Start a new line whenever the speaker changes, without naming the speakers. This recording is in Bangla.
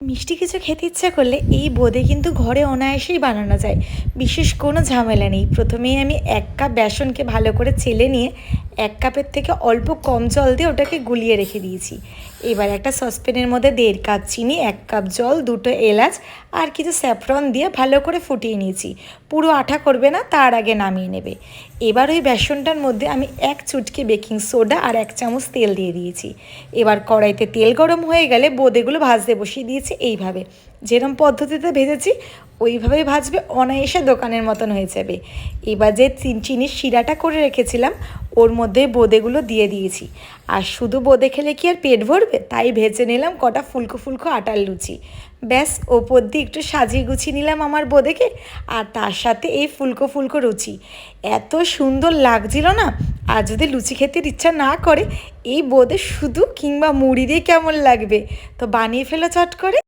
মিষ্টি কিছু খেতে ইচ্ছা করলে এই বোঁদে কিন্তু ঘরে অনায়াসেই বানানো যায়। বিশেষ কোনো ঝামেলা নেই। প্রথমেই আমি ১ কাপ বেসনকে ভালো করে চেলে নিয়ে ১ কাপের থেকে অল্প কম জল দিয়ে ওটাকে গুলিয়ে রেখে দিয়েছি। এবার একটা সসপ্যানের মধ্যে ১.৫ কাপ চিনি, ১ কাপ জল, ২টো এলাচ আর কিছু স্যাফরন দিয়ে ভালো করে ফুটিয়ে নিয়েছি। পুরো আঠা করবে না, তার আগে নামিয়ে নেবে। এবার ওই বেসনটার মধ্যে আমি ১ চুটকি বেকিং সোডা আর ১ চামচ তেল দিয়ে দিয়েছি। এবার কড়াইতে তেল গরম হয়ে গেলে বোঁদেগুলো ভাজতে বসিয়ে দিয়েছি এইভাবে। যেরকম পদ্ধতিতে ভেজেছি ওইভাবেই ভাজবে, অনায়াসে দোকানের মতন হয়ে যাবে। এবার যে চিনির শিরাটা করে রেখেছিলাম ওর মধ্যে বোঁদেগুলো দিয়ে দিয়েছি। আর শুধু বোঁদে খেলে কি আর পেট ভরবে, তাই ভেজে নিলাম কটা ফুলকো ফুলকো আটার লুচি। ব্যাস, ওপর দিয়ে একটু সাজিয়ে গুছিয়ে নিলাম আমার বোঁদেকে, আর তার সাথে এই ফুলকো ফুলকো লুচি। এত সুন্দর লাগছিল না। আর যদি লুচি খেতে ইচ্ছা না করে, এই বোঁদে শুধু কিংবা মুড়ি দিয়ে কেমন লাগবে। তো বানিয়ে ফেলো চট করে।